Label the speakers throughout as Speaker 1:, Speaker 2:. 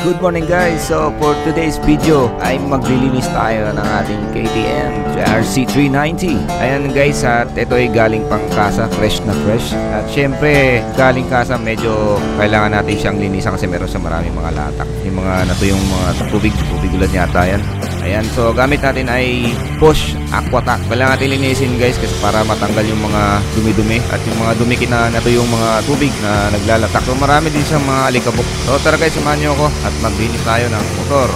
Speaker 1: Good morning guys. So for today's video ay maglilinis tayo ng ating KTM RC390. Ayan guys, at ito ay galing pang kasa, fresh na fresh. At syempre galing kasa medyo kailangan natin siyang linisan kasi meron sa maraming mga latak. Yung mga natuyong mga tubig ulan yata yan. Ayan, so gamit natin ay Bosch Aquatac. Kailangan natin linisin guys kasi para matanggal yung mga dumi-dumi at yung mga dumikit na natuyong mga tubig na naglalatak. So marami din siyang mga alikabok. So tara guys, samahan nyo ako at maglinis tayo ng motor.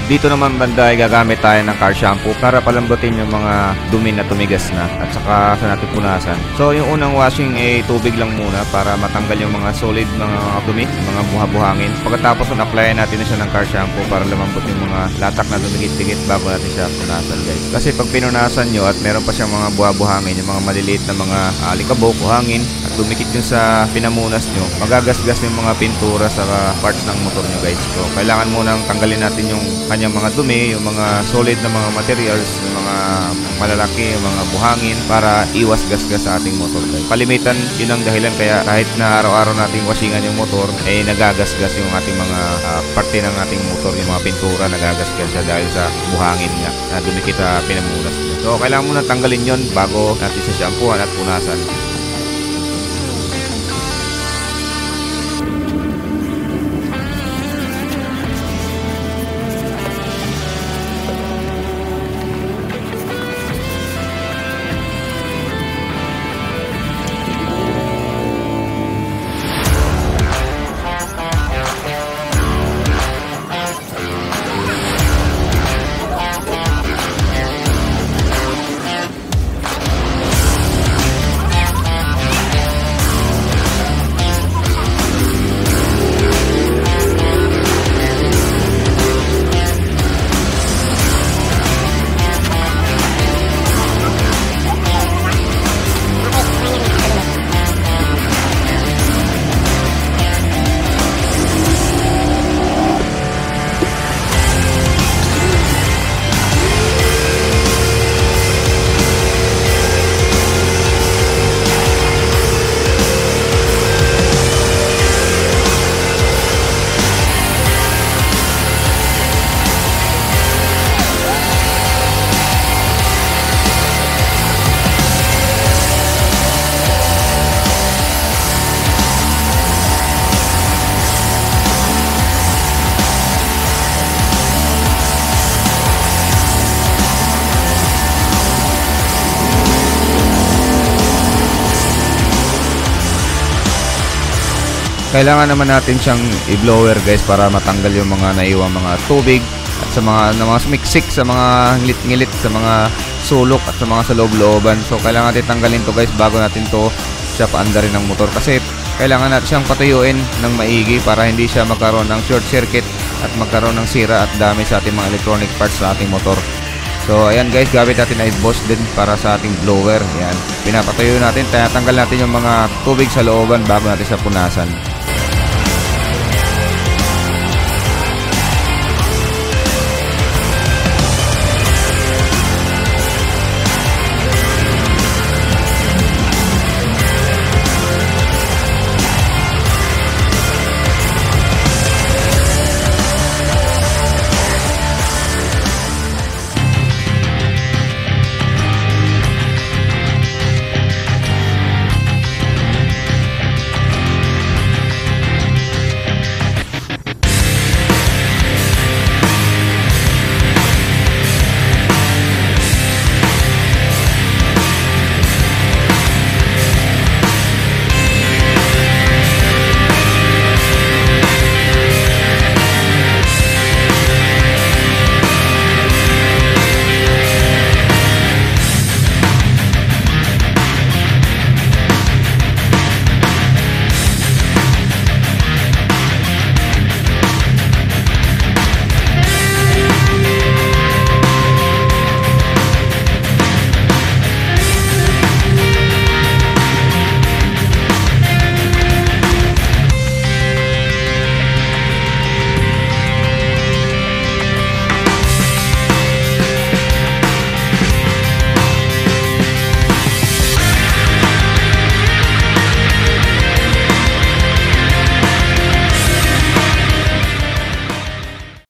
Speaker 1: Dito naman banda ay gagamit tayo ng car shampoo para palambutin yung mga dumi na tumigas na at saka sa natin punasan. So yung unang washing ay tubig lang muna para matanggal yung mga solid mga dumi, mga buha-buhangin. Pagkatapos na-applyan natin na siya ng car shampoo para lumambot yung mga latak na dumikit-dikit bago natin siya punasan guys. Kasi pag pinunasan nyo at meron pa siyang mga buha-buhangin, yung mga maliliit na mga alikabok, buhangin at dumikit yung sa pinamunas nyo, magagasgas yung mga pintura sa parts ng motor nyo guys. So kailangan munang tanggalin natin yung kanyang mga dumi, yung mga solid na mga materials, yung mga malalaki, yung mga buhangin para iwas gasgas sa ating motor guys. Palimitan, yun ang dahilan kaya kahit na araw-araw nating washingan yung motor, ay nagagasgas yung ating mga parte ng ating motor, yung mga pintura nagagasgas siya dahil sa buhangin nga na dumikit sa pinamunas. So kailangan muna tanggalin yon bago natin sa shampooan at punasan. Kailangan naman natin siyang i-blower guys para matanggal yung mga naiwang mga tubig at sa mga sumiksik sa mga ngilit-ngilit sa mga sulok at sa mga sa loob-looban. So kailangan natin tanggalin to guys bago natin to siya paandarin ng motor kasi kailangan natin siyang patuyuin ng maigi para hindi siya magkaroon ng short circuit at magkaroon ng sira at dami sa ating mga electronic parts sa ating motor. So ayan guys, gamit natin ay Bosch din para sa ating blower. Ayan, pinapatuyo natin, tinatanggal natin yung mga tubig sa looban bago natin sa punasan.